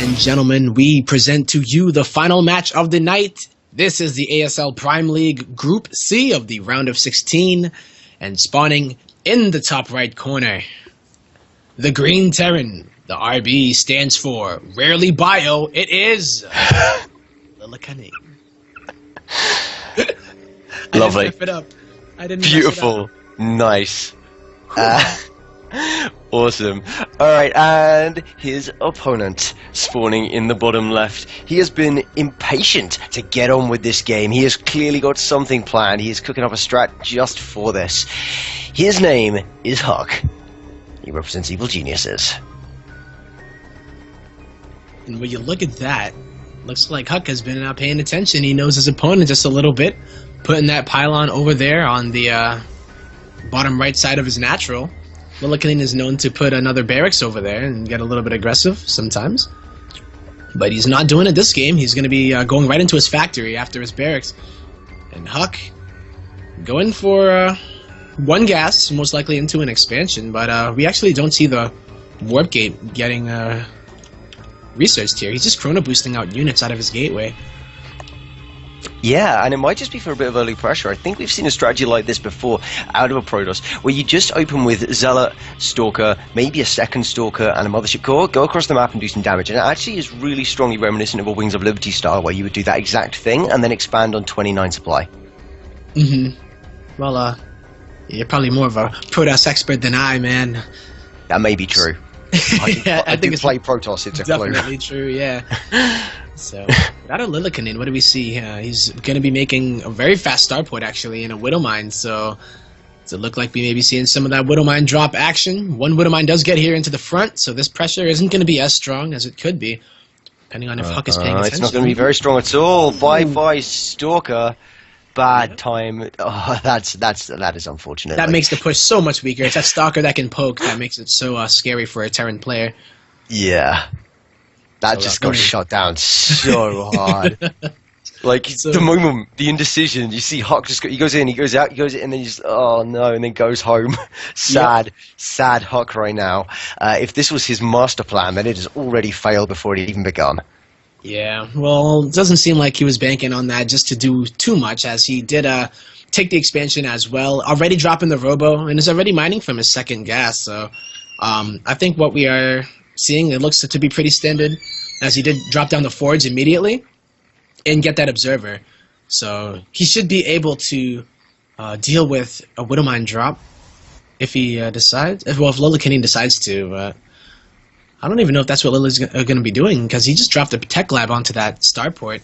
and gentlemen, we present to you the final match of the night. This is the ASL Prime League Group C of the round of 16, and spawning in the top right corner, the Green Terran. The RB stands for Rarely Bio. It is Lillekanin. Lovely. I didn't Beautiful. Nice. Awesome. Alright, and his opponent spawning in the bottom left. He has been impatient to get on with this game. He has clearly got something planned. He is cooking up a strat just for this. His name is HuK. He represents Evil Geniuses. And when you look at that, looks like HuK has been paying attention. He knows his opponent just a little bit, putting that pylon over there on the bottom right side of his natural. Lillekanin is known to put another barracks over there and get a little bit aggressive sometimes. But he's not doing it this game. He's going to be going right into his factory after his barracks. And HuK going for one gas, most likely into an expansion. But we actually don't see the warp gate getting researched here. He's just chrono boosting out units out of his gateway. Yeah, and it might just be for a bit of early pressure. I think we've seen a strategy like this before out of a Protoss, where you just open with Zealot, Stalker, maybe a second Stalker and a Mothership Core, go across the map and do some damage. And it actually is really strongly reminiscent of a Wings of Liberty style, where you would do that exact thing and then expand on 29 supply. Well, you're probably more of a Protoss expert than I, man. That may be true. I think it's play Protoss, it's a clue. Definitely true, yeah. So, out of Lillekanin, what do we see? He's going to be making a very fast starport, actually, in a Widow Mine, so does it look like we may be seeing some of that Widow Mine drop action? One Widow Mine does get here into the front, so this pressure isn't going to be as strong as it could be, depending on if HuK is paying attention. It's not going to be very strong at all. Bye-bye, Stalker. Bad time. Oh, that is unfortunate. That makes the push so much weaker. It's that Stalker that can poke that makes it so scary for a Terran player. Yeah. That just got shot down so hard. Like, the moment, the indecision, you see HuK just he goes in, he goes out, he goes in, and then you just, oh no, and then goes home. Sad HuK right now. If this was his master plan, then it has already failed before it had even begun. Yeah, well, it doesn't seem like he was banking on that just to do too much, as he did take the expansion as well, already dropping the Robo, and is already mining from his second gas, so I think what we are seeing, it looks to be pretty standard, as he did drop down the Forge immediately and get that Observer. So he should be able to deal with a Widow Mine drop if he decides, well, if Lillekanin decides to. I don't even know if that's what Lily's going to be doing, because he just dropped a tech lab onto that starport.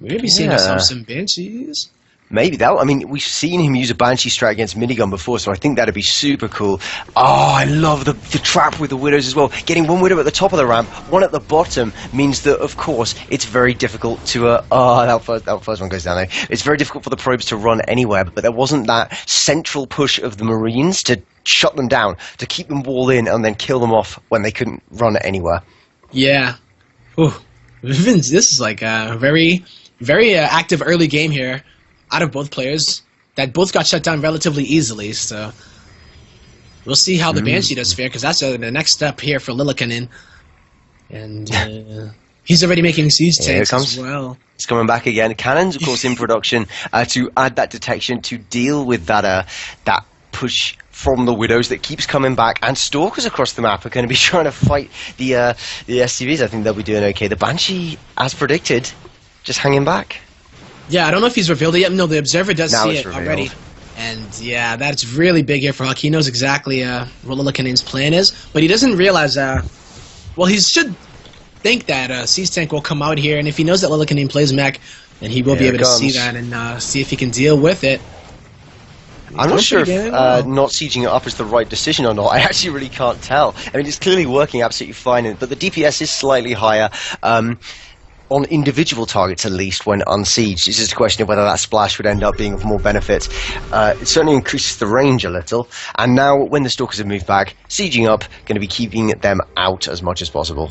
We may be seeing ourselves some Banshees. Maybe that. I mean, we've seen him use a Banshee strat against Minigun before, so I think that'd be super cool. Oh, I love the trap with the Widows as well. Getting one Widow at the top of the ramp, one at the bottom, means that, of course, it's very difficult to... that first one goes down there. It's very difficult for the probes to run anywhere, but there wasn't that central push of the Marines to shut them down, to keep them walled in and then kill them off when they couldn't run anywhere. Yeah. Ooh. This is like a very, very active early game here out of both players that both got shut down relatively easily, so we'll see how the Banshee does fare, because that's the next step here for Lillekanin. And he's already making siege tanks as well. It's coming back again. Cannons, of course, in production to add that detection, to deal with that that push from the Widows that keeps coming back, and Stalkers across the map are going to be trying to fight the SCVs. I think they'll be doing okay. The Banshee, as predicted, just hanging back. Yeah, I don't know if he's revealed it yet. No, the Observer does see it already. And yeah, that's really big here for HuK. He knows exactly what Lillekanin's plan is, but he doesn't realize, well, he should think that Siege Tank will come out here, and if he knows that Lillekanin plays mech, then he will be able to see that and see if he can deal with it. I'm not sure if not sieging it up is the right decision or not. I actually really can't tell. I mean, it's clearly working absolutely fine, but the DPS is slightly higher. On individual targets, at least, when unsieged. It's just a question of whether that splash would end up being of more benefit. It certainly increases the range a little, and now, when the Stalkers have moved back, sieging up, going to be keeping them out as much as possible.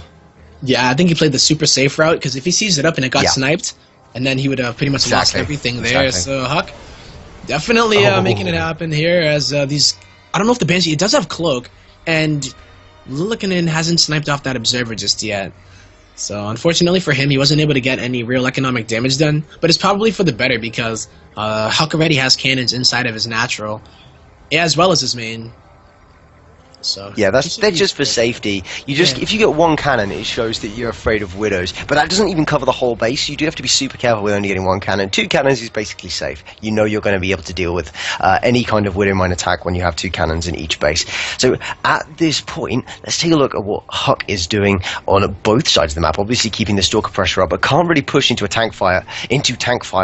Yeah, I think he played the super safe route, because if he seized it up and it got sniped, and then he would have pretty much lost everything there. So HuK definitely making it happen here, as these... I don't know if the Banshee... It does have Cloak, and Lillekanin hasn't sniped off that Observer just yet. So unfortunately for him, he wasn't able to get any real economic damage done, but it's probably for the better because HuK already has cannons inside of his natural, as well as his main. So yeah, they're just for safety. If you get one cannon, it shows that you're afraid of widows. But that doesn't even cover the whole base. You do have to be super careful with only getting one cannon. Two cannons is basically safe. You know you're going to be able to deal with any kind of widow mine attack when you have two cannons in each base. So at this point, let's take a look at what HuK is doing on both sides of the map. Obviously keeping the stalker pressure up, but can't really push into tank fire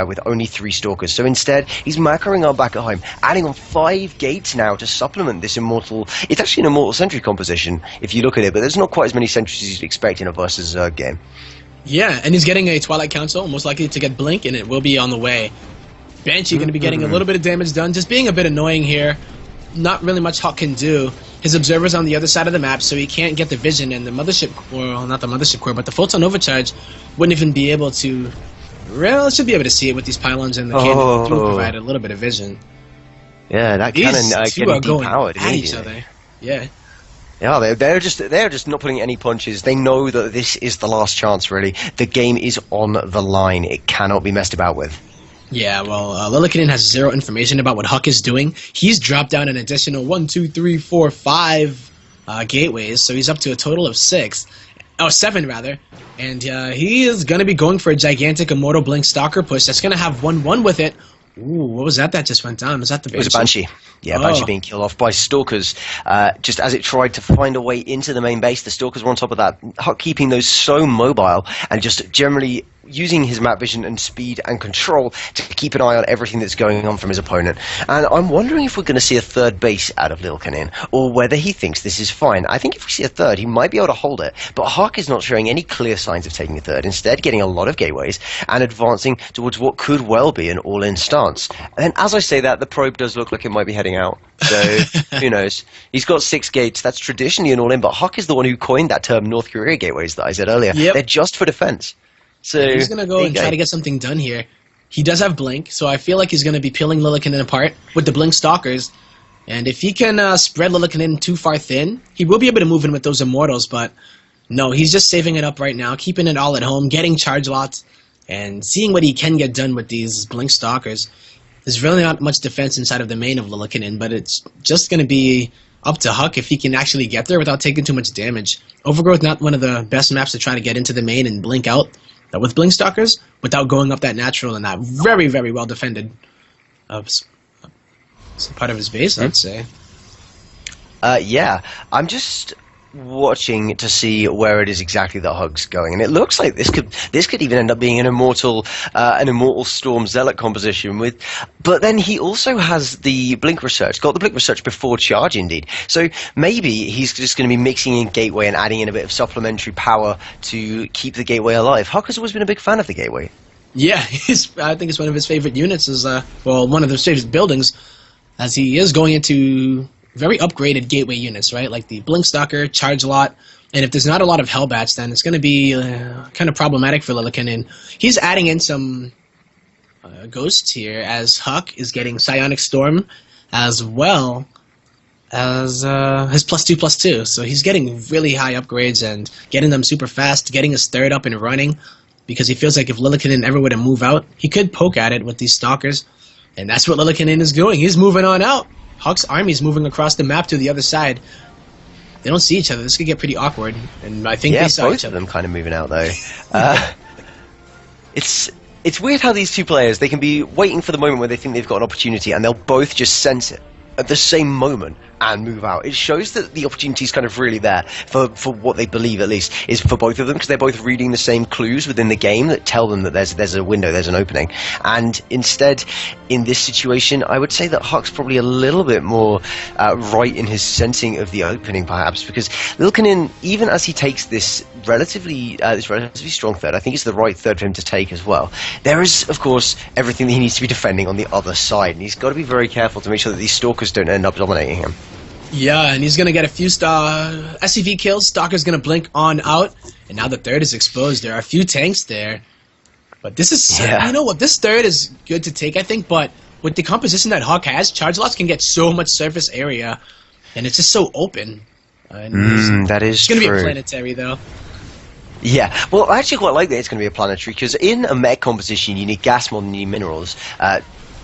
with only 3 stalkers. So instead, he's macroing up back at home, adding on 5 gates now to supplement this immortal. It's actually an immortal sentry composition if you look at it, but there's not quite as many sentries as you'd expect in a versus game. Yeah, and he's getting a Twilight Council, most likely to get Blink, and it will be on the way. Banshee going to be getting a little bit of damage done, just being a bit annoying here. Not really much HuK can do. His observer's on the other side of the map, so he can't get the vision, and the Mothership, well, not the Mothership Core, but the Photon Overcharge wouldn't even be able to... Well, should be able to see it with these pylons and the cannon do provide a little bit of vision. Yeah, that cannon getting depowered at each other. Yeah. Yeah, they're just not putting any punches. They know that this is the last chance, really. The game is on the line. It cannot be messed about with. Yeah, well, Lillekanin has 0 information about what HuK is doing. He's dropped down an additional 1, 2, 3, 4, 5 gateways, so he's up to a total of 6. Oh, 7 rather. And he is going to be going for a gigantic Immortal Blink Stalker push that's going to have 1-1 with it. Ooh, what was that just went down? Was that the Banshee? It was a Banshee. Yeah, Banshee being killed off by Stalkers. Just as it tried to find a way into the main base, the Stalkers were on top of that. HuK keeping those so mobile and just generally using his map vision and speed and control to keep an eye on everything that's going on from his opponent. And I'm wondering if we're going to see a third base out of Lillekanin, or whether he thinks this is fine. I think if we see a third, he might be able to hold it, but HuK is not showing any clear signs of taking a third, instead getting a lot of gateways and advancing towards what could well be an all-in stance. And as I say that, the probe does look like it might be heading out, so who knows. He's got 6 gates, that's traditionally an all-in, but HuK is the one who coined that term North Korea gateways that I said earlier. Yep. They're just for defense. So he's going to go and try to get something done here. He does have Blink, so I feel like he's going to be peeling Lillekanin apart with the Blink Stalkers. And if he can spread Lillekanin too far thin, he will be able to move in with those Immortals, but no, he's just saving it up right now, keeping it all at home, getting charge lots, and seeing what he can get done with these Blink Stalkers. There's really not much defense inside of the main of Lillekanin, but it's just going to be up to HuK if he can actually get there without taking too much damage. Overgrowth, not one of the best maps to try to get into the main and blink out with Blink Stalkers without going up that natural and that very, very well defended part of his base, I'd say. Yeah, I'm just watching to see where it is exactly that HuK's going, and it looks like this could even end up being an immortal Storm Zealot composition with. But then he also has the Blink Research, got the Blink Research before charge, indeed. So maybe he's just going to be mixing in Gateway and adding in a bit of supplementary power to keep the Gateway alive. HuK has always been a big fan of the Gateway. Yeah, I think it's one of his favorite units. One of his favorite buildings, as he is going into very upgraded gateway units, right? Like the Blink Stalker, Charge Lot, and if there's not a lot of Hellbats, then it's going to be kind of problematic for Lillekanin. He's adding in some ghosts here, as HuK is getting Psionic Storm, as well as his +2/+2. So he's getting really high upgrades and getting them super fast, getting his third up and running, because he feels like if Lillekanin ever were to move out, he could poke at it with these Stalkers, and that's what Lillekanin is doing. He's moving on out. HuK's army is moving across the map to the other side. They don't see each other. This could get pretty awkward, and I think they saw each other. Both of them kind of moving out, though. It's weird how these two players, they can be waiting for the moment where they think they've got an opportunity, and they'll both just sense it at the same moment and move out. It shows that the opportunity is kind of really there for what they believe, at least, is for both of them, because they're both reading the same clues within the game that tell them that there's a window, there's an opening. And instead, in this situation, I would say that HuK's probably a little bit more right in his sensing of the opening, perhaps, because Lillekanin, even as he takes this relatively strong third, I think it's the right third for him to take as well. There is, of course, everything that he needs to be defending on the other side, and he's got to be very careful to make sure that these Stalkers don't end up dominating him. Yeah, and he's going to get a few SCV kills. Stalker's going to blink on out, and now the third is exposed. There are a few tanks there. But this is, you know what, this third is good to take, I think, but with the composition that HuK has, Charge Lots can get so much surface area, and it's just so open. That is true. It's going to be a planetary, though. Yeah, well, I actually quite like that it's going to be a planetary, because in a mech composition you need gas more than you need minerals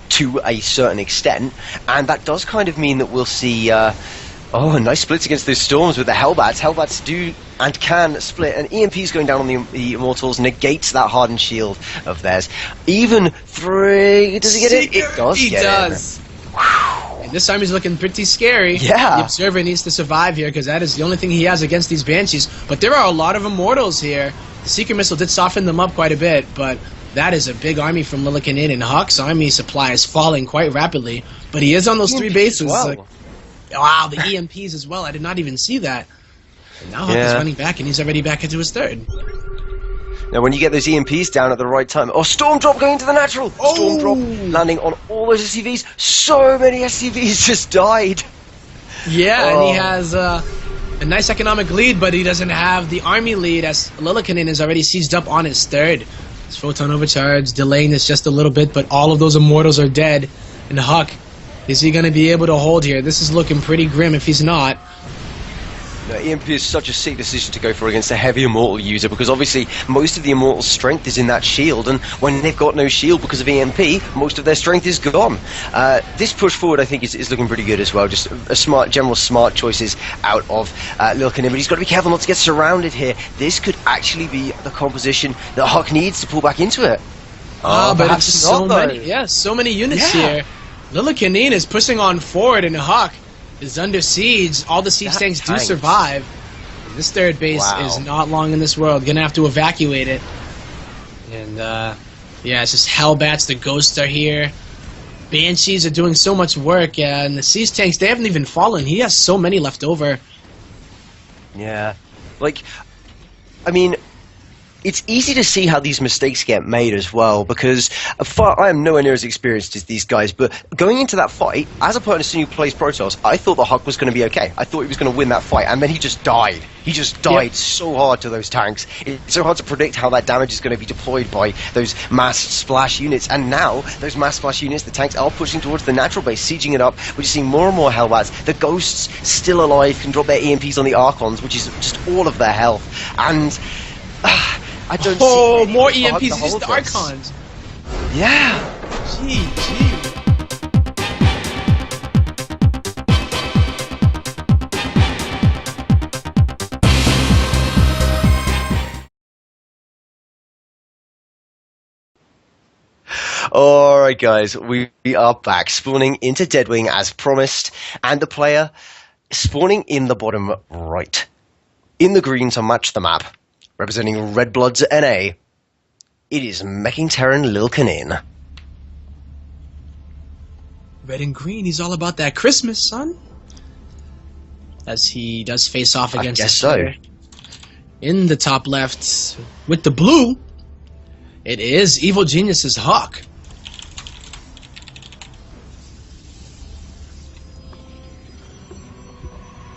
to a certain extent, and that does kind of mean that we'll see oh, nice splits against those storms with the Hellbats. Hellbats do and can split, and EMP's going down on the Immortals negates that hardened shield of theirs. Even 3, does he get it? It does He get does. And this army's looking pretty scary. Yeah. The Observer needs to survive here, because that is the only thing he has against these Banshees. But there are a lot of Immortals here. The Seeker Missile did soften them up quite a bit, but that is a big army from Lillekanin, and HuK's army supply is falling quite rapidly. But he is on those 3 bases. Well. Wow, the EMPs as well. I did not even see that. And now HuK is running back, and he's already back into his 3rd. Now, when you get those EMPs down at the right time... Oh, Storm Drop going into the natural! Oh! Storm Drop landing on all those SCVs. So many SCVs just died. Yeah, and he has a nice economic lead, but he doesn't have the army lead, as Lillekanin is already sieged up on his 3rd. His Photon Overcharge, delaying this just a little bit, but all of those Immortals are dead. And HuK, is he going to be able to hold here? This is looking pretty grim if he's not. No, EMP is such a sick decision to go for against a heavy Immortal user, because obviously most of the Immortal's strength is in that shield, and when they've got no shield because of EMP, most of their strength is gone. This push forward, I think, is looking pretty good as well. Just a general smart choices out of Lillekanin, but he's got to be careful not to get surrounded here. This could actually be the composition that HuK needs to pull back into it. But it's so many, so many units here. Lillekanin is pushing on forward, and HuK is under siege. All the siege tanks do survive. This 3rd base is not long in this world. Gonna have to evacuate it. And yeah, it's just Hellbats. The Ghosts are here. Banshees are doing so much work. Yeah, and the siege tanks, they haven't even fallen. He has so many left over. Yeah, like, I mean, it's easy to see how these mistakes get made as well, because I am nowhere near as experienced as these guys, but going into that fight, as a person who plays Protoss, I thought the HuK was going to be okay. I thought he was going to win that fight, and then he just died. He just died so hard to those tanks. It's so hard to predict how that damage is going to be deployed by those mass splash units, and now those mass splash units, the tanks are pushing towards the natural base, sieging it up. We're just seeing more and more Hellbats. The Ghosts, still alive, can drop their EMPs on the Archons, which is just all of their health, and... I don't see more EMPs, just the Archons. Yeah. Gee. Alright guys, we are back, spawning into Deadwing as promised, and the player spawning in the bottom right. In the green to match the map. Representing Red Bloods NA, it is Meching Terran Lillekanin. Red and green, he's all about that Christmas, son. As he does face off against I guess so. In the top left, with the blue, it is Evil Genius's HuK.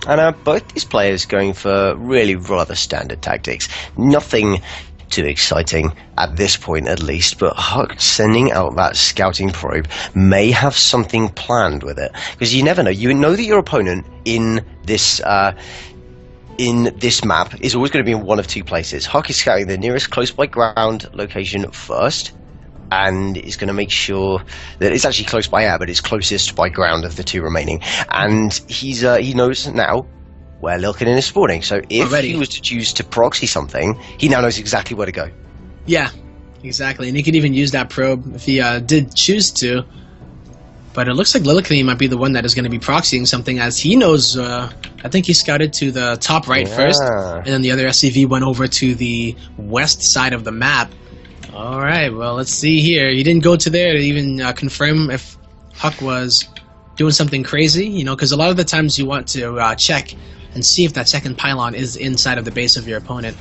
And both these players going for really rather standard tactics. Nothing too exciting at this point, at least. But HuK sending out that scouting probe may have something planned with it, because you never know. You know that your opponent in this map is always going to be in one of 2 places. HuK is scouting the nearest close by ground location first, and is going to make sure that it's actually close by air, but it's closest by ground of the 2 remaining. And he knows now where Lillekanin is spawning. So if he was to choose to proxy something, he now knows exactly where to go. Yeah, exactly. And he could even use that probe if he did choose to. But it looks like Lillekanin might be the one that is going to be proxying something, as he knows. I think he scouted to the top right first, and then the other SCV went over to the west side of the map. Alright, well, let's see here. He didn't go to there to even confirm if HuK was doing something crazy, you know, because a lot of the times you want to check and see if that second pylon is inside of the base of your opponent.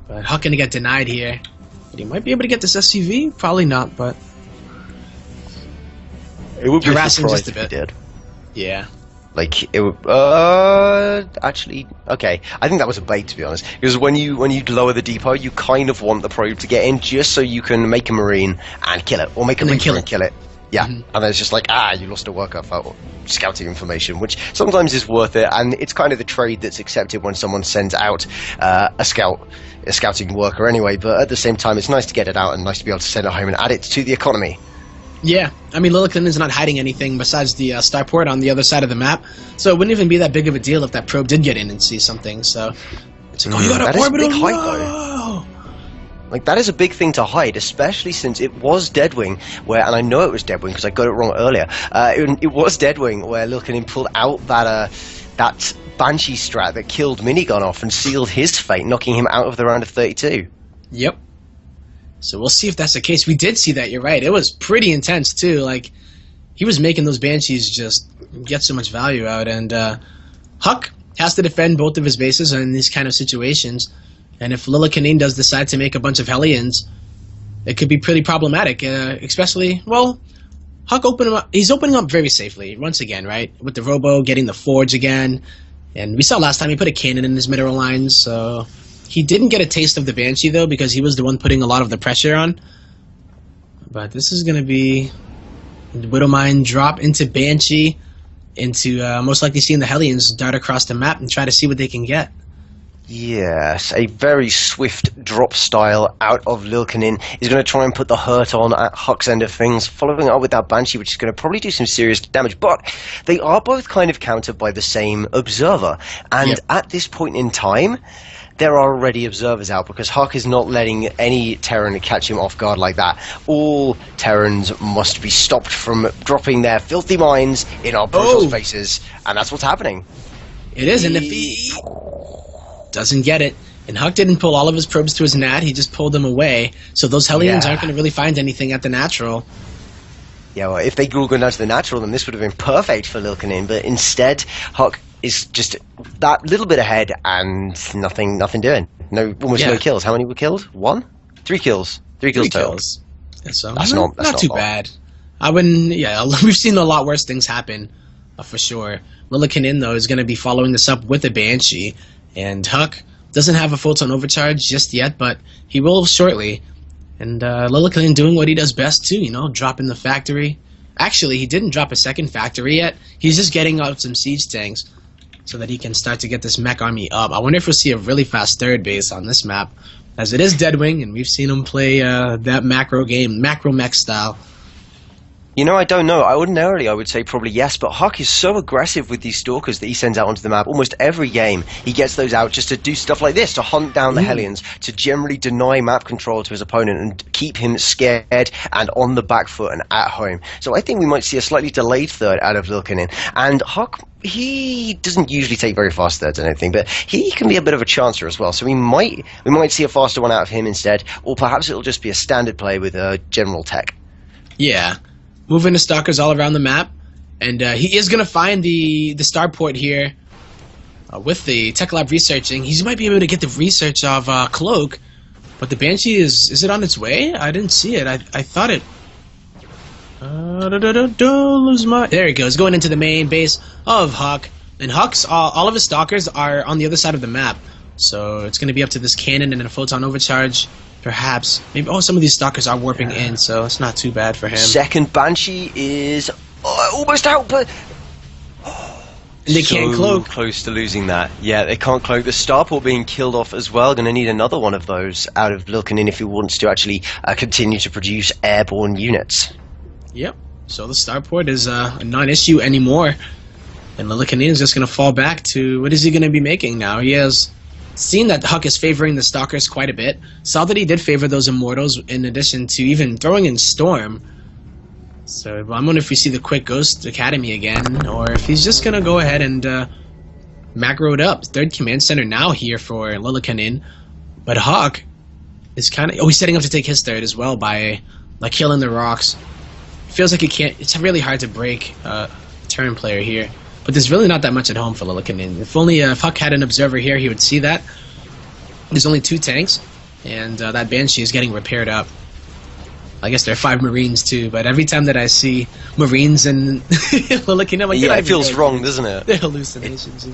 But HuK gonna get denied here. But he might be able to get this SCV? Probably not, but... It would be harassing surprised just a bit. If he did. Yeah. Like, it would, actually, okay. I think that was a bait, to be honest. Because when you lower the depot, you kind of want the probe to get in just so you can make a Marine and kill it. Or make a Reaper and kill it. Yeah, and it's just like, you lost a worker for scouting information, which sometimes is worth it, and it's kind of the trade that's accepted when someone sends out a scouting worker anyway, but at the same time, it's nice to get it out and nice to be able to send it home and add it to the economy. Yeah, I mean, Lillekanin is not hiding anything besides the starport on the other side of the map, so it wouldn't even be that big of a deal if that probe did get in and see something, so... It's like, you got an orbital, no! Like, that is a big thing to hide, especially since it was Deadwing, and I know it was Deadwing because I got it wrong earlier, it was Deadwing where Lillekanin pulled out that Banshee strat that killed Minigun off and sealed his fate, knocking him out of the round of 32. Yep. So we'll see if that's the case. We did see that, you're right. It was pretty intense, too. Like, he was making those Banshees just get so much value out, and HuK has to defend both of his bases in these kind of situations. And if Lillekanin does decide to make a bunch of Hellions, it could be pretty problematic, especially, well, HuK he's opening up very safely, once again, right? With the Robo, getting the Forge again. And we saw last time he put a cannon in his mineral lines, so... He didn't get a taste of the Banshee, though, because he was the one putting a lot of the pressure on. But this is going to be Widowmine drop into Banshee, into most likely seeing the Hellions dart across the map and try to see what they can get. Yes, a very swift drop style out of Lillekanin is going to try and put the hurt on at HuK's end of things, following up with that Banshee, which is going to probably do some serious damage. But they are both kind of countered by the same observer. And at this point in time... there are already observers out because HuK is not letting any Terran catch him off guard like that. All Terrans must be stopped from dropping their filthy mines in our brutal faces, and that's what's happening. It is, and if he doesn't get it, and HuK didn't pull all of his probes to his nat, he just pulled them away, so those Hellions aren't going to really find anything at the natural. Yeah, well, if they all go down to the natural, then this would have been perfect for Lillekanin, but instead, HuK is just that little bit ahead and nothing doing. Almost no kills. How many were killed? 1? 3 kills. 3 kills total. So that's not too bad. I wouldn't. Yeah, we've seen a lot worse things happen, for sure. Lillekanin, though, is going to be following this up with a Banshee, and HuK doesn't have a photon overcharge just yet, but he will shortly. And Lillekanin doing what he does best too, dropping the factory. Actually, he didn't drop a second factory yet. He's just getting out some siege tanks, so that he can start to get this mech army up. I wonder if we'll see a really fast third base on this map, as it is Deadwing, and we've seen him play that macro game, macro mech style. I don't know. Ordinarily, I would say probably yes, but HuK is so aggressive with these Stalkers that he sends out onto the map. Almost every game, he gets those out just to do stuff like this, to hunt down the Hellions, to generally deny map control to his opponent and keep him scared and on the back foot and at home. So I think we might see a slightly delayed third out of Lillekanin. And HuK, he doesn't usually take very fast thirds, I don't think, but he can be a bit of a chancer as well. So we might see a faster one out of him instead, or perhaps it'll just be a standard play with a general tech. Yeah. Moving the Stalkers all around the map, and he is going to find the starport here with the Tech Lab researching. He might be able to get the research of Cloak, but the Banshee is it on its way? I didn't see it. I thought it... lose my... There it goes, going into the main base of HuK, and HuK's all of his Stalkers are on the other side of the map, so it's going to be up to this cannon and a photon overcharge. Perhaps. Maybe. Oh, some of these Stalkers are warping in, so it's not too bad for him. Second Banshee is almost out, but... they can't cloak. Close to losing that. Yeah, they can't cloak. The starport being killed off as well. Going to need another one of those out of Lillekanin if he wants to actually continue to produce airborne units. Yep. So the starport is a non-issue anymore. And Lillekanin is just going to fall back to... What is he going to be making now? He has... seen that HuK is favoring the Stalkers quite a bit. Saw that he did favor those Immortals in addition to even throwing in Storm. So I'm wondering if we see the quick Ghost Academy again, or if he's just going to go ahead and macro it up. Third Command Center now here for Lillekanin. But HuK is kind of... Oh, he's setting up to take his third as well by killing the rocks. Feels like he can't... It's really hard to break turn player here. But there's really not that much at home for Lillekanin. If only HuK had an observer here, he would see that. There's only 2 tanks, and that Banshee is getting repaired up. I guess there are 5 Marines too, but every time that I see Marines and Lillekanin, I'm like, yeah, it feels wrong, doesn't it? They're hallucinations.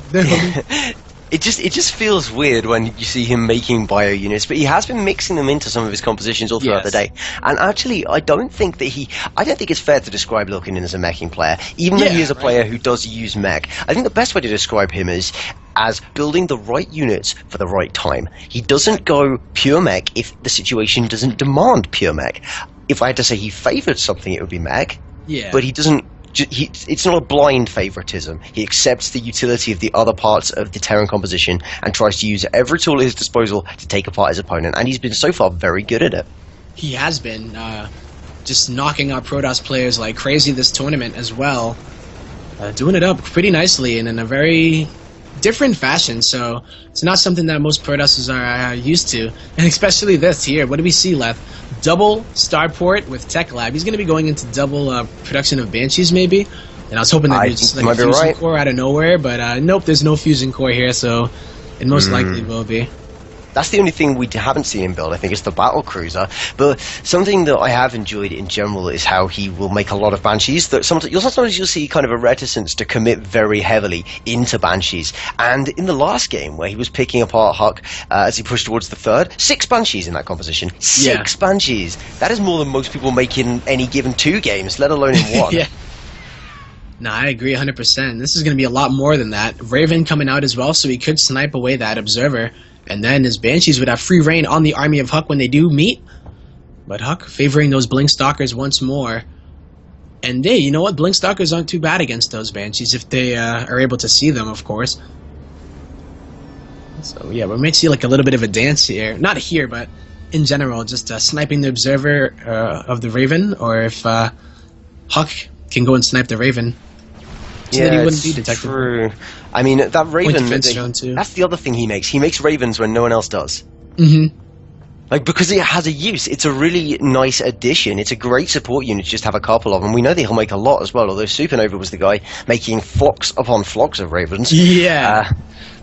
It just feels weird when you see him making bio units, but he has been mixing them into some of his compositions all throughout the day. And actually, I don't think it's fair to describe Lillekanin as a meching player, even though he is a player who does use mech. I think the best way to describe him is as building the right units for the right time. He doesn't go pure mech if the situation doesn't demand pure mech. If I had to say he favored something, it would be mech. Yeah. But he doesn't. It's not a blind favoritism. He accepts the utility of the other parts of the Terran composition and tries to use every tool at his disposal to take apart his opponent, and he's been so far very good at it. He has been just knocking out Protoss players like crazy this tournament as well, doing it up pretty nicely and in a very different fashion, so it's not something that most Protosses are used to, and especially this here. What do we see, Leth? Double Starport with Tech Lab. He's going to be going into double production of Banshees, maybe, and I was hoping that there'd just like a fusion core out of nowhere, but nope, there's no fusion core here, so it most likely will be. That's the only thing we haven't seen him build, I think, is the battle cruiser. But something that I have enjoyed in general is how he will make a lot of Banshees. That sometimes you'll see kind of a reticence to commit very heavily into Banshees. And in the last game, where he was picking apart HuK as he pushed towards the third, 6 Banshees in that composition. 6 Banshees! That is more than most people make in any given 2 games, let alone in 1. Yeah. No, I agree 100%. This is going to be a lot more than that. Raven coming out as well, so he could snipe away that Observer. And then his Banshees would have free reign on the army of HuK when they do meet. But HuK favoring those Blink Stalkers once more. And hey, you know what? Blink Stalkers aren't too bad against those Banshees if they are able to see them, of course. So yeah, we might see like a little bit of a dance here. Not here, but in general, just sniping the Observer of the Raven. Or if HuK can go and snipe the Raven. So that he wouldn't be detected. True. I mean, that Raven, that's the other thing he makes. He makes Ravens when no one else does. Mm-hmm. Like, because it has a use. It's a really nice addition. It's a great support unit to just have a couple of them. We know that he'll make a lot as well, although Supernova was the guy making flocks upon flocks of Ravens. Yeah.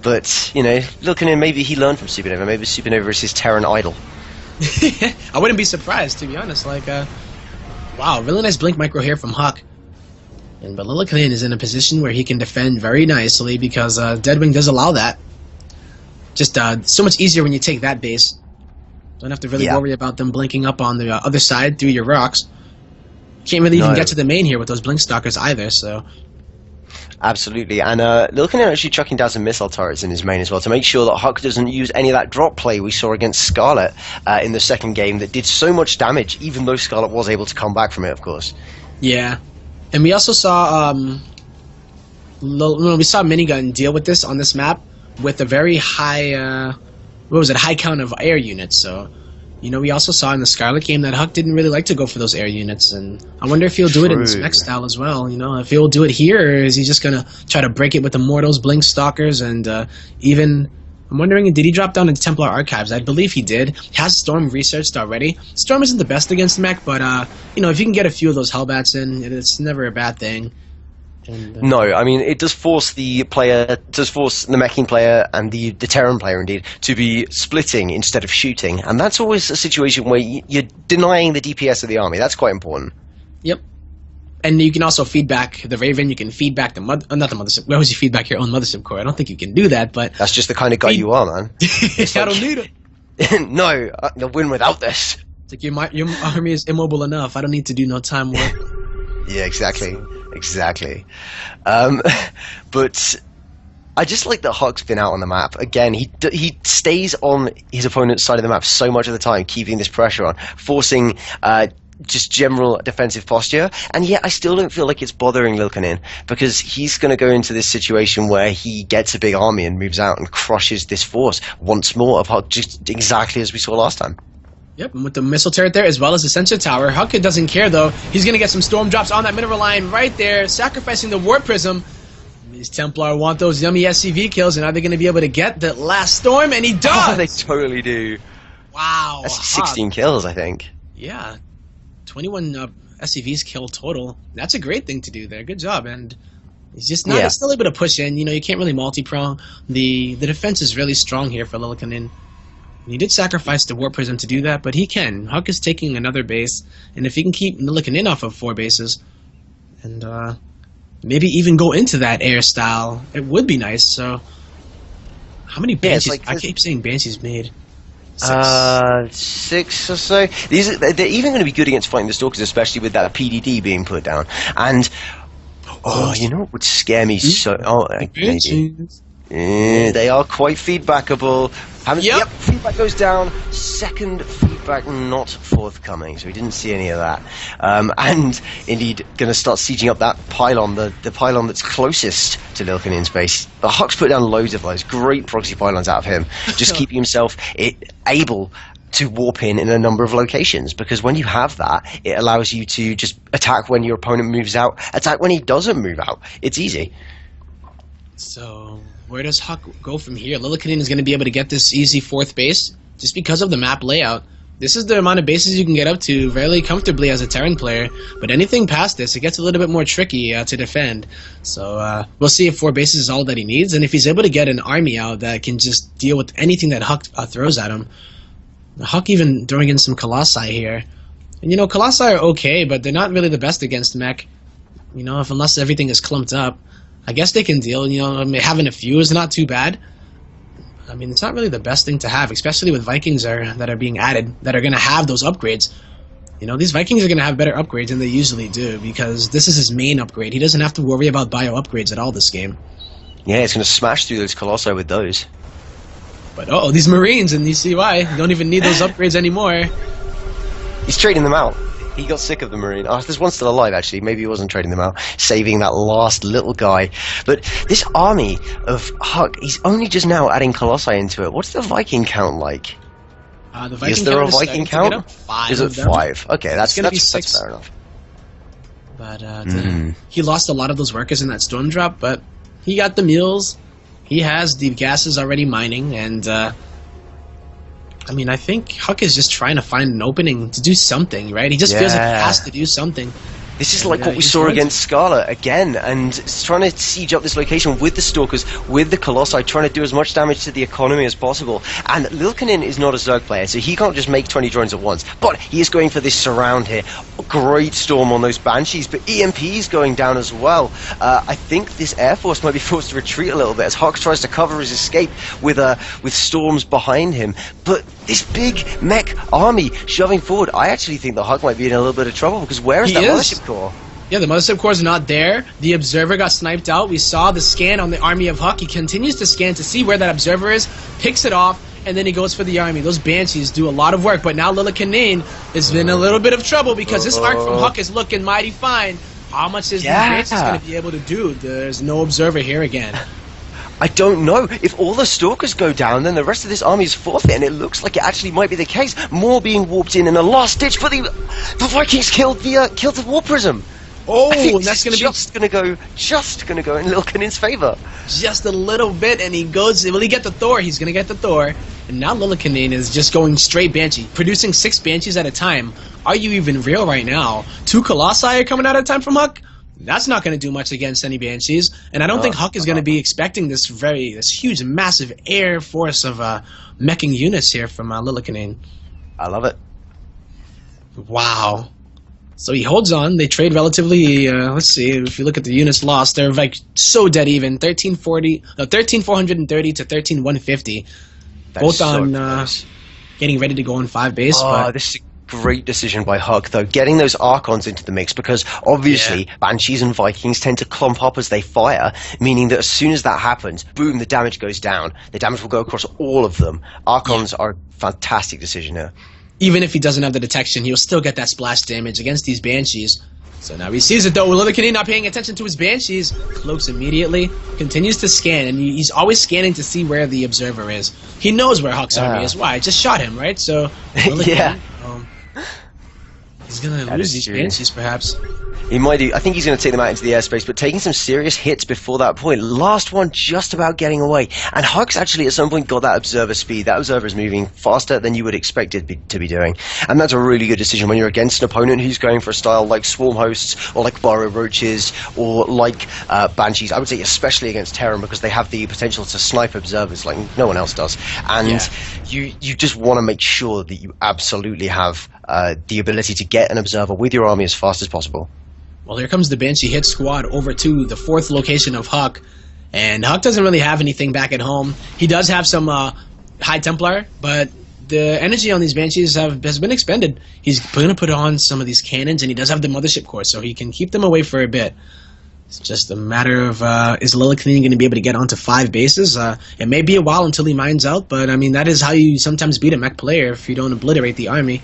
But, you know, looking in, maybe he learned from Supernova. Maybe Supernova is his Terran idol. I wouldn't be surprised, to be honest. Like, wow, really nice Blink Micro here from HuK. But Lillekanin is in a position where he can defend very nicely because Deadwing does allow that. Just so much easier when you take that base. Don't have to really worry about them blinking up on the other side through your rocks. Can't really even get to the main here with those Blink Stalkers either, so... Absolutely, and Lillekanin actually chucking down some missile turrets in his main as well to make sure that HuK doesn't use any of that drop play we saw against Scarlet in the second game that did so much damage, even though Scarlet was able to come back from it, of course. Yeah. And we also saw Minigun deal with this on this map with a very high high count of air units. So, you know, we also saw in the Scarlet game that HuK didn't really like to go for those air units, and I wonder if he'll do it in this mech style as well. You know, if he'll do it here, or is he just gonna try to break it with Immortals, Blink Stalkers, and even. I'm wondering, did he drop down into Templar Archives? I believe he did. He has Storm researched already. Storm isn't the best against mech, but, you know, if you can get a few of those Hellbats in, it's never a bad thing. And, no, I mean, it does force the meching player and the Terran player, indeed, to be splitting instead of shooting. And that's always a situation where you're denying the DPS of the army. That's quite important. Yep. And you can also feedback the Raven. You can feedback the not the mothership. Why would you feedback your own mothership core? I don't think you can do that. But that's just the kind of guy you are, man. I don't need it. No, they'll win without this. It's like your army is immobile enough. I don't need to do no time work. Yeah, exactly, exactly. But I just like that HuK's been out on the map again. He stays on his opponent's side of the map so much of the time, keeping this pressure on, forcing. Just general defensive posture, and yet I still don't feel like it's bothering Lillekanin because he's going to go into this situation where he gets a big army and moves out and crushes this force once more of HuK, just exactly as we saw last time. Yep, and with the missile turret there as well as the sensor tower, HuK doesn't care though. He's going to get some storm drops on that mineral line right there, sacrificing the Warp Prism. These Templar want those yummy SCV kills, and are they going to be able to get the last storm? And he does! Oh, they totally do. Wow. That's 16 kills, I think. Yeah. 21 SCVs kill total. That's a great thing to do there. Good job. And he's just not still able to push in. You know, you can't really multi-prong. The defense is really strong here for Lillekanin. He did sacrifice the Warp Prism to do that, but he can. HuK is taking another base, and if he can keep Lillekanin off of 4 bases, and maybe even go into that air style, it would be nice. So How many Yeah, it's Banshees? like I keep saying Banshees made. 6. 6 or so. They're even going to be good against fighting the Stalkers, especially with that PDD being put down. And you know what would scare me so? Oh, maybe. They are quite feedbackable. Yep, feedback goes down. Second feedback not forthcoming, so we didn't see any of that. And indeed, going to start sieging up that pylon, the pylon that's closest to Lillekanin's base. But HuK's put down loads of those great proxy pylons out of him, just keeping himself able to warp in a number of locations, because when you have that, it allows you to just attack when your opponent moves out, attack when he doesn't move out. It's easy. So where does HuK go from here? Lillekanin is going to be able to get this easy 4th base just because of the map layout. This is the amount of bases you can get up to fairly comfortably as a Terran player, but anything past this, it gets a little bit more tricky to defend. So we'll see if 4 bases is all that he needs, and if he's able to get an army out that can just deal with anything that HuK throws at him. HuK even throwing in some Colossi here. And you know, Colossi are okay, but they're not really the best against mech. You know, unless everything is clumped up. I guess they can deal, you know, having a few is not too bad. I mean, it's not really the best thing to have, especially with Vikings that are being added, that are going to have those upgrades. You know, these Vikings are going to have better upgrades than they usually do, because this is his main upgrade. He doesn't have to worry about bio upgrades at all this game. Yeah, it's going to smash through those Colossi with those. But these Marines and these CY don't even need those upgrades anymore. He's trading them out. He got sick of the Marine. Oh, there's one still alive, actually. Maybe he wasn't trading them out, saving that last little guy. But this army of HuK, he's only just now adding Colossi into it. What's the Viking count like? The Viking is there count a Viking count? 5 is it 5? Okay, that's be 6. That's fair enough. But he lost a lot of those workers in that storm drop, but he got the mules. He has the gases already mining, and I mean, I think HuK is just trying to find an opening to do something, right? He just feels like he has to do something. This is like what we saw against Scala again, and it's trying to siege up this location with the Stalkers, with the Colossi, trying to do as much damage to the economy as possible. And Lillekanin is not a Zerg player, so he can't just make 20 drones at once, but he is going for this surround here. Great storm on those Banshees, but EMP is going down as well. I think this Air Force might be forced to retreat a little bit as HuK tries to cover his escape with storms behind him. But this big mech army shoving forward, I actually think the HuK might be in a little bit of trouble, because where is that mothership core? Yeah, the mothership core is not there. The observer got sniped out. We saw the scan on the army of HuK. He continues to scan to see where that observer is, picks it off, and then he goes for the army. Those Banshees do a lot of work, but now Lillekanin is in a little bit of trouble, because this arc from HuK is looking mighty fine. How much is the Banshees going to be able to do? There's no observer here again. I don't know. If all the Stalkers go down, then the rest of this army is forfeit, and it looks like it actually might be the case. More being warped in a last ditch, but the Vikings killed the War Prism. Oh, and that's going to be just going to go in Lillekanin's favor. Just a little bit, and he goes. Will he get the Thor? He's going to get the Thor, and now Lillekanin is just going straight Banshee, producing 6 Banshees at a time. Are you even real right now? 2 Colossi are coming out at a time from HuK. That's not going to do much against any Banshees, and I don't think HuK is going to be expecting this huge, massive air force of meching units here from Lillekanin. I love it. Wow. So he holds on. They trade relatively. Let's see. If you look at the units lost, they're like so dead even. 13,430 to 13,150. Both so on getting ready to go on 5 base. Oh, this is a great decision by HuK, though. Getting those Archons into the mix, because obviously Banshees and Vikings tend to clump up as they fire, meaning that as soon as that happens, boom, the damage goes down. The damage will go across all of them. Archons are a fantastic decision here. Even if he doesn't have the detection, he'll still get that splash damage against these Banshees. So now he sees it though. Lillekanin not paying attention to his Banshees. Cloaks immediately. Continues to scan, and he's always scanning to see where the observer is. He knows where HuK's army is. Why? I just shot him, right? So yeah. He's going to lose these Banshees, perhaps. He might do. I think he's going to take them out into the airspace, but taking some serious hits before that point. Last one just about getting away. And HuK's actually at some point got that observer speed. That observer is moving faster than you would expect it to be doing. And that's a really good decision when you're against an opponent who's going for a style like Swarm Hosts, or like Burrow Roaches, or like Banshees. I would say especially against Terran, because they have the potential to snipe observers like no one else does. And you just want to make sure that you absolutely have the ability to get an observer with your army as fast as possible. Well, here comes the Banshee hit squad over to the 4th location of HuK. And HuK doesn't really have anything back at home. He does have some High Templar, but the energy on these Banshees has been expended. He's going to put on some of these cannons, and he does have the Mothership Core, so he can keep them away for a bit. It's just a matter of, is Lillekanin going to be able to get onto 5 bases? It may be a while until he mines out, but I mean, that is how you sometimes beat a mech player if you don't obliterate the army.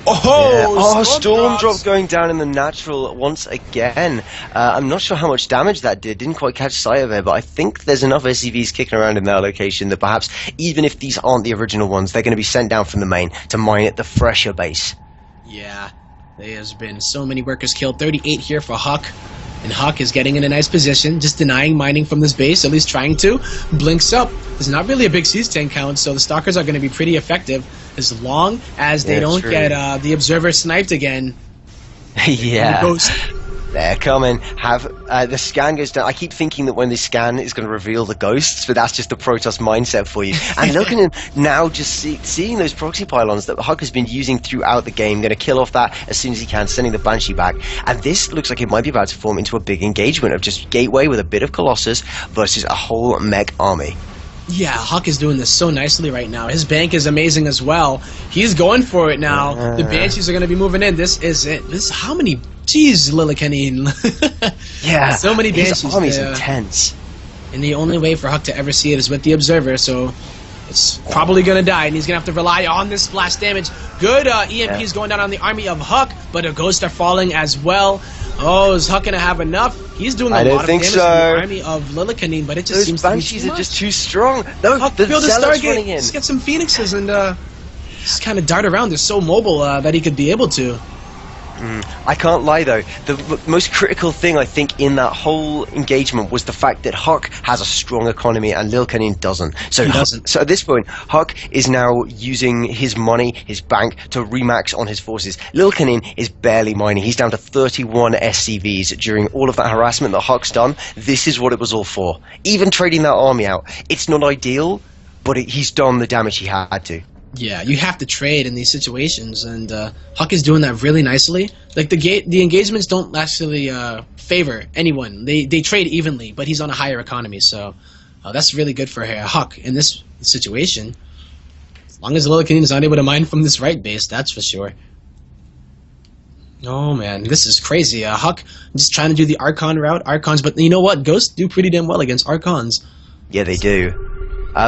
Storm Drop going down in the natural once again. I'm not sure how much damage that did. Didn't quite catch sight of it, but I think there's enough SCVs kicking around in their location that perhaps, even if these aren't the original ones, they're going to be sent down from the main to mine at the fresher base. Yeah, there's been so many workers killed. 38 here for HuK. And HuK is getting in a nice position, just denying mining from this base, at least trying to. Blinks up. There's not really a big siege tank count, so the Stalkers are going to be pretty effective as long as they don't get the Observer sniped again. Yeah. They're coming. Have the scan goes down. I keep thinking that when they scan, it's going to reveal the ghosts, but that's just the Protoss mindset for you. And looking at now, just seeing those proxy pylons that HuK has been using throughout the game, going to kill off that as soon as he can, sending the Banshee back. And this looks like it might be about to form into a big engagement of just Gateway with a bit of Colossus versus a whole mech army. Yeah, HuK is doing this so nicely right now. His bank is amazing as well. He's going for it now. The Banshees are going to be moving in. This is it. This how many? Jeez, Lillekanin. Yeah, so many Banshees. His army's intense. And the only way for HuK to ever see it is with the Observer, so it's probably going to die, and he's going to have to rely on this splash damage. Good EMPs going down on the army of HuK, but the ghosts are falling as well. Oh, is HuK going to have enough? He's doing a lot of damage to the army of Lillekanin, but it just seems to be Banshees are just too strong. No, HuK the build a Zealots Stargate, running in. just get some Phoenixes and just kind of dart around. They're so mobile that he could be able to. I can't lie though, the most critical thing I think in that whole engagement was the fact that HuK has a strong economy and Lillekanin doesn't. So at this point, HuK is now using his money, his bank, to remax on his forces. Lillekanin is barely mining. He's down to 31 SCVs during all of that harassment that HuK's done. This is what it was all for. Even trading that army out, it's not ideal, but he's done the damage he had to. Yeah, you have to trade in these situations, and HuK is doing that really nicely. Like the engagements don't actually favor anyone; they trade evenly. But he's on a higher economy, so that's really good for HuK in this situation. As long as Lillekanin is not able to mine from this right base, that's for sure. Oh man, this is crazy. HuK just trying to do the Archon route, Archons, but you know what? Ghosts do pretty damn well against Archons. Yeah, they do.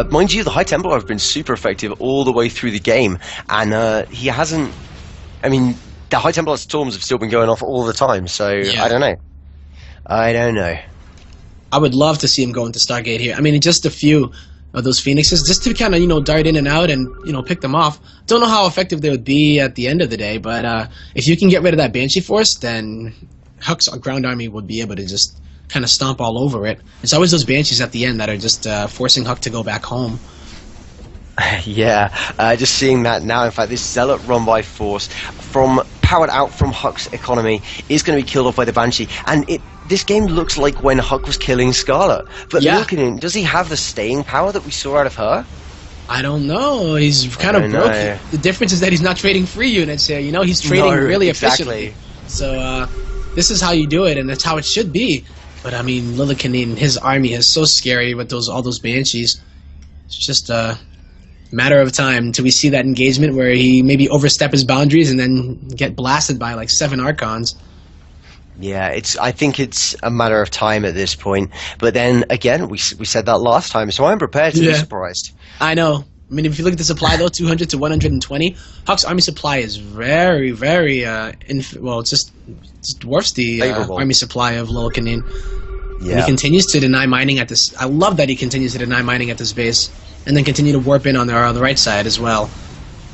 Mind you, the High Templar have been super effective all the way through the game, and he hasn't... I mean, the High Templar storms have still been going off all the time, so yeah. I don't know. I don't know. I would love to see him go into Stargate here. I mean, just a few of those Phoenixes, just to kind of, you know, dart in and out and, you know, pick them off. Don't know how effective they would be at the end of the day, but if you can get rid of that Banshee force, then HuK's ground army would be able to just kind of stomp all over it. It's always those Banshees at the end that are just forcing HuK to go back home. Yeah, just seeing that now. In fact, this Zealot run by force powered out from HuK's economy is going to be killed off by the Banshee, and this game looks like when HuK was killing Scarlet. But Lillekanin, does he have the staying power that we saw out of her? I don't know. He's kind of broken. The difference is that he's not trading free units here. You know, he's trading really efficiently. So this is how you do it, and that's how it should be. But I mean, Lillekanin, his army is so scary with all those Banshees. It's just a matter of time until we see that engagement where he maybe overstep his boundaries and then get blasted by like 7 Archons. Yeah, I think it's a matter of time at this point. But then again, we said that last time, so I'm prepared to be surprised. I know. I mean, if you look at the supply though, 200 to 120, HuK's army supply is very, very well, it just dwarfs the army supply of Lillekanin. Yeah. And he continues to deny mining at this. I love that he continues to deny mining at this base, and then continue to warp in on the right side as well.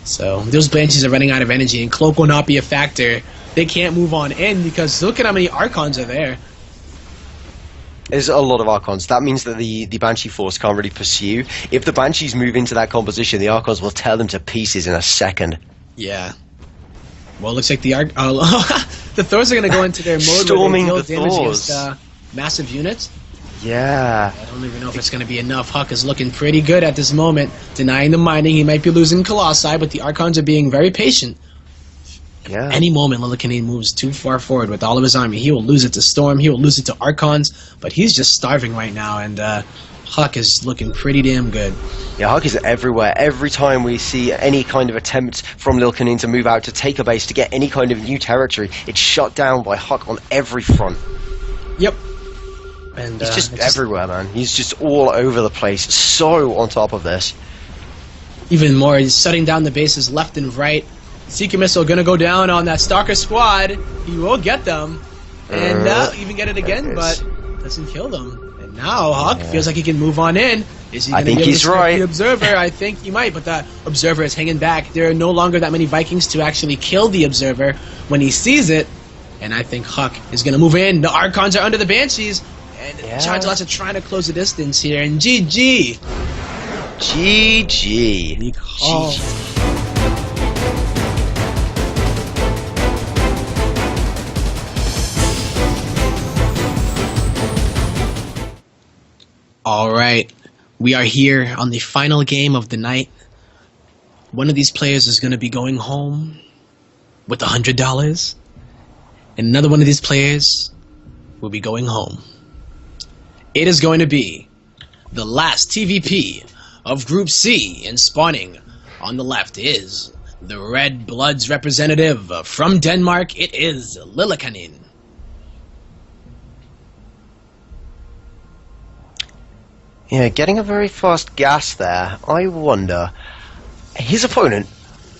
So those Banshees are running out of energy, and Cloak will not be a factor. They can't move on in because look at how many Archons are there. There's a lot of Archons. That means that the Banshee force can't really pursue. If the Banshees move into that composition, the Archons will tear them to pieces in a second. Yeah. Well, it looks like the the Thors are going to go into their mode storming where they deal damage Thors against massive units. Yeah. I don't even know if it's going to be enough. HuK is looking pretty good at this moment, denying the mining. He might be losing Colossi, but the Archons are being very patient. Yeah. Any moment Lillekanin moves too far forward with all of his army, he will lose it to Storm, he will lose it to Archons, but he's just starving right now, and HuK is looking pretty damn good. Yeah, HuK is everywhere. Every time we see any kind of attempt from Lillekanin to move out, to take a base, to get any kind of new territory, it's shut down by HuK on every front. Yep. And he's just everywhere, man. He's just all over the place, so on top of this. Even more, he's shutting down the bases left and right. Seeker Missile gonna go down on that Stalker squad. He will get them. And even get it again, but doesn't kill them. And now HuK feels like he can move on in. Is he gonna be able to strike the Observer? I think he might, but the Observer is hanging back. There are no longer that many Vikings to actually kill the Observer when he sees it. And I think HuK is gonna move in. The Archons are under the Banshees. And Charge Lots are trying to close the distance here. And GG. GG. All right, we are here on the final game of the night. One of these players is going to be going home with $100, and another one of these players will be going home. It is going to be the last TVP of Group C, and spawning on the left is the Red Bloods representative from Denmark. It is Lillekanin. Yeah, getting a very fast gas there. I wonder, his opponent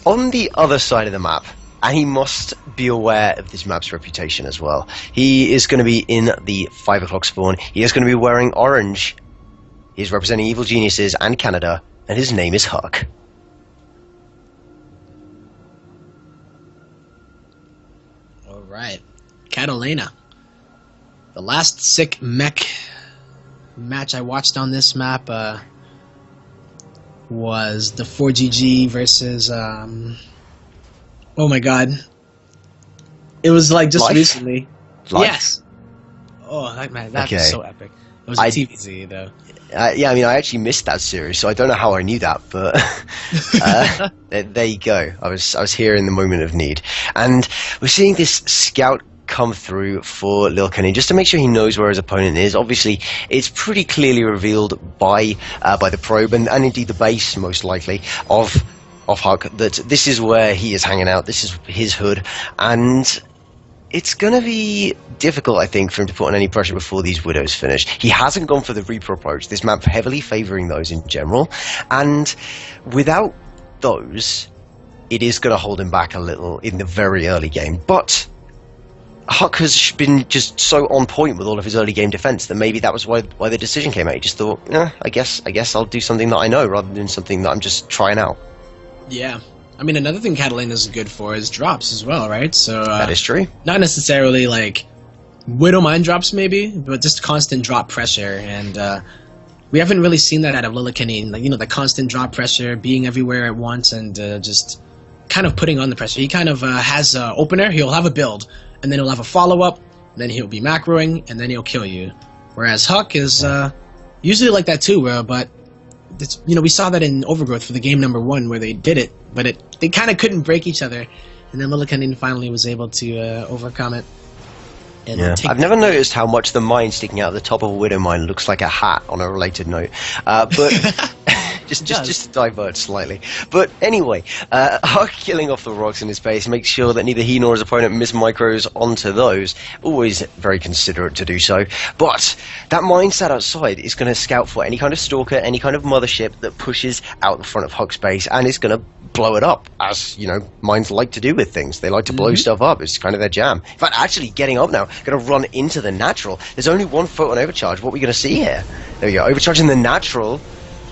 on the other side of the map, and he must be aware of this map's reputation as well. He is going to be in the 5 o'clock spawn. He is going to be wearing orange. He's representing Evil Geniuses and Canada, and his name is HuK. All right, Catalina. The last sick mech match I watched on this map was the 4GG versus oh my god, it was like just recently. Yes. Oh, that was so epic. It was a TVZ though. Yeah, I mean, I actually missed that series, so I don't know how I knew that, but there you go. I was here in the moment of need, and we're seeing this scout come through for Lillekanin just to make sure he knows where his opponent is. Obviously, it's pretty clearly revealed by the probe and indeed the base, most likely, of HuK, that this is where he is hanging out. This is his hood, and it's going to be difficult, I think, for him to put on any pressure before these Widows finish. He hasn't gone for the Reaper approach. This map heavily favoring those in general, and without those, it is going to hold him back a little in the very early game. But HuK has been just so on point with all of his early game defense that maybe that was why the decision came out. He just thought, I guess I'll do something that I know rather than something that I'm just trying out. Yeah. I mean, another thing Catalina is good for is drops as well, right? So that is true. Not necessarily like Widow Mine drops maybe, but just constant drop pressure. And we haven't really seen that out of Lillekanin. Like, the constant drop pressure, being everywhere at once, and just kind of putting on the pressure. He kind of has an opener. He'll have a build, and then he'll have a follow-up, then he'll be macroing, and then he'll kill you. Whereas HuK is usually like that too, but it's, we saw that in Overgrowth for the game #1 where they did it, but they kind of couldn't break each other, and then Lillekanin finally was able to overcome it. And I've never noticed how much the mine sticking out the top of a Widow Mine looks like a hat on a related note, but just to divert slightly. But anyway, HuK killing off the rocks in his base makes sure that neither he nor his opponent miss micros onto those. Always very considerate to do so. But that mine sat outside is going to scout for any kind of stalker, any kind of mothership that pushes out the front of HuK's base, and is going to blow it up, as mines like to do with things. They like to blow stuff up. It's kind of their jam. In fact, actually getting up now, going to run into the natural. There's only one photon overcharge. What are we going to see here? There we go, overcharging the natural.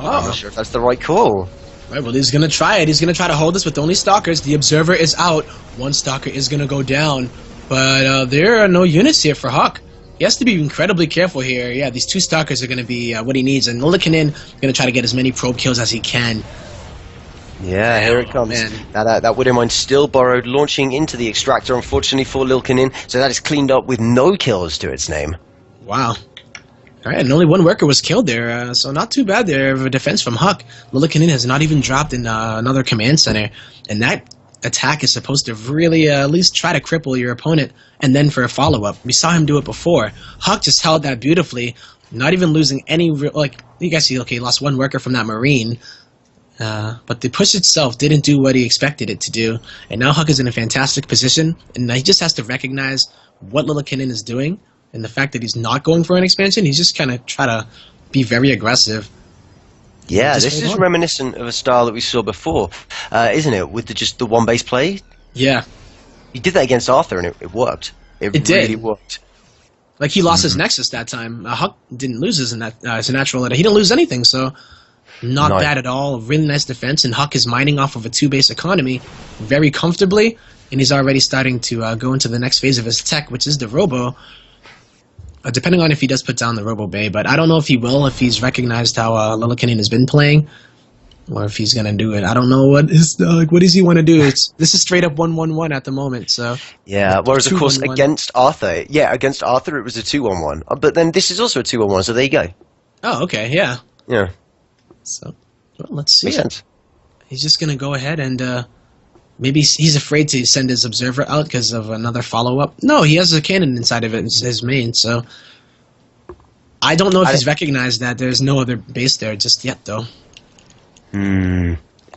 I'm not sure if that's the right call. Right, well, he's going to try it. He's going to try to hold this with only stalkers. The Observer is out. One stalker is going to go down. But there are no units here for HuK. He has to be incredibly careful here. Yeah, these two stalkers are going to be what he needs. And Lillekanin going to try to get as many probe kills as he can. Yeah, here it comes. That Widow Mine still borrowed, launching into the extractor, unfortunately for Lillekanin. So that is cleaned up with no kills to its name. Wow. All right, and only one worker was killed there, so not too bad there of a defense from HuK. Lillekanin has not even dropped in another command center, and that attack is supposed to really at least try to cripple your opponent, and then for a follow-up. We saw him do it before. HuK just held that beautifully, not even losing any, like, you guys see, okay, he lost one worker from that Marine, but the push itself didn't do what he expected it to do, and now HuK is in a fantastic position, and he just has to recognize what Lillekanin is doing, and the fact that he's not going for an expansion. He's just kind of try to be very aggressive. Yeah, this is reminiscent of a style that we saw before, isn't it? With just the one base play. Yeah, he did that against Arthur, and it worked. It really worked. Like, he lost his Nexus that time. HuK didn't lose his natural. He didn't lose anything, so not bad at all. Really nice defense, and HuK is mining off of a 2-base economy very comfortably, and he's already starting to go into the next phase of his tech, which is the Robo. Depending on if he does put down the Robo Bay, but I don't know if he will, if he's recognized how Lillekanin has been playing, or if he's gonna do it. I don't know what does he want to do. This is straight up 1-1-1 at the moment. So yeah. Whereas of course against Arthur, it was a 2-1-1. But then this is also a 2-1-1. So there you go. Oh, okay, yeah. Yeah. So well, let's see. Makes sense. He's just gonna go ahead and maybe he's afraid to send his observer out because of another follow-up. No, he has a cannon inside of it, his main. So I don't know if he's recognized that there's no other base there just yet, though.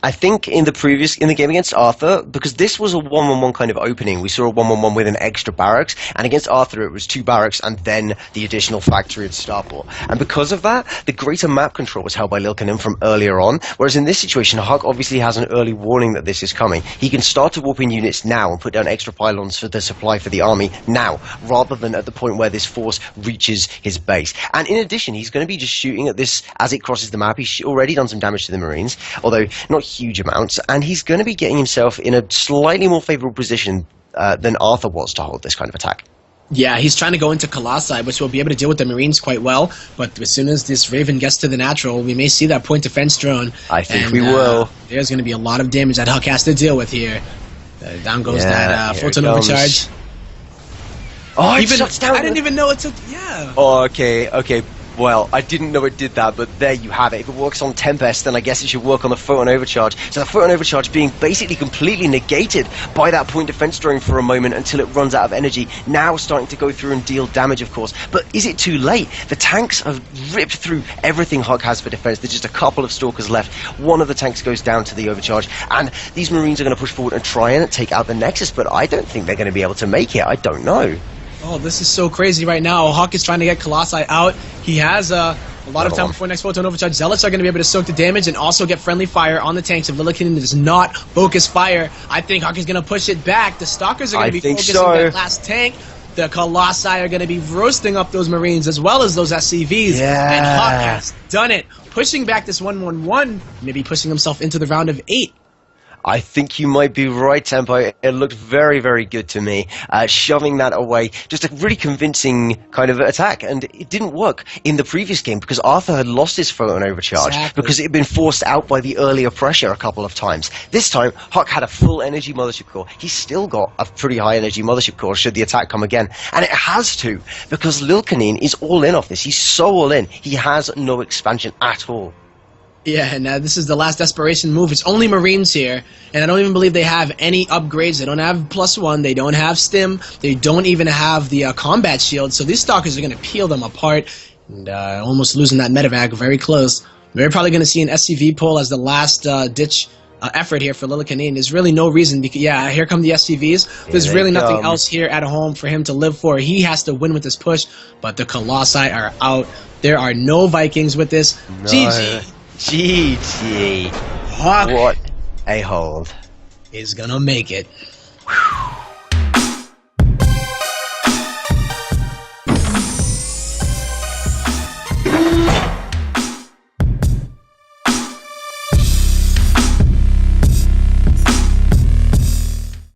I think in the game against Arthur, because this was a 1-1-1 kind of opening, we saw a 1-1-1 with an extra barracks, and against Arthur it was 2 barracks and then the additional factory and starport. And because of that, the greater map control was held by Lillekanin from earlier on, whereas in this situation, HuK obviously has an early warning that this is coming. He can start to warp in units now and put down extra pylons for the supply for the army now, rather than at the point where this force reaches his base. And in addition, he's going to be just shooting at this as it crosses the map. He's already done some damage to the Marines, although not huge amounts, and he's going to be getting himself in a slightly more favorable position than Arthur was to hold this kind of attack. Yeah, he's trying to go into Colossi, which will be able to deal with the Marines quite well, but as soon as this Raven gets to the natural, we may see that point defense drone. I think we will. There's going to be a lot of damage that HuK has to deal with here. Down goes that photon overcharge. Oh, it shuts down. I didn't even know it took. Yeah. Oh, okay. Well, I didn't know it did that, but there you have it. If it works on Tempest, then I guess it should work on the photon overcharge. So the photon overcharge being basically completely negated by that point defense drone for a moment until it runs out of energy. Now starting to go through and deal damage, of course. But is it too late? The tanks have ripped through everything HuK has for defense. There's just a couple of stalkers left. One of the tanks goes down to the overcharge, and these Marines are going to push forward and try and take out the Nexus, but I don't think they're going to be able to make it. I don't know. Oh, this is so crazy right now. HuK is trying to get Colossi out. He has a lot of time before next photon overcharge. Zealots are going to be able to soak the damage and also get friendly fire on the tanks if Lillekanin does not focus fire. I think HuK is going to push it back. The Stalkers are going to be focusing that last tank. The Colossi are going to be roasting up those Marines as well as those SCVs. Yeah. And HuK has done it. Pushing back this 1-1-1, maybe pushing himself into the round of 8. I think you might be right, Tempo. It looked very, very good to me. Shoving that away, just a really convincing kind of attack. And it didn't work in the previous game because Arthur had lost his photon overcharge because it had been forced out by the earlier pressure a couple of times. This time, HuK had a full energy mothership core. He's still got a pretty high energy mothership core should the attack come again. And it has to, because Lillekanin is all in off this. He's so all in. He has no expansion at all. Yeah, and this is the last desperation move. It's only Marines here, and I don't even believe they have any upgrades. They don't have +1, they don't have stim, they don't even have the combat shield, so these Stalkers are going to peel them apart, and almost losing that medevac very close. We're probably going to see an SCV pull as the last ditch effort here for Lillekanin. There's really no reason, because, here come the SCVs. There's really nothing else here at home for him to live for. He has to win with this push, but the Colossi are out. There are no Vikings with this. No. GG. GG. HuK What a hold. is gonna make it.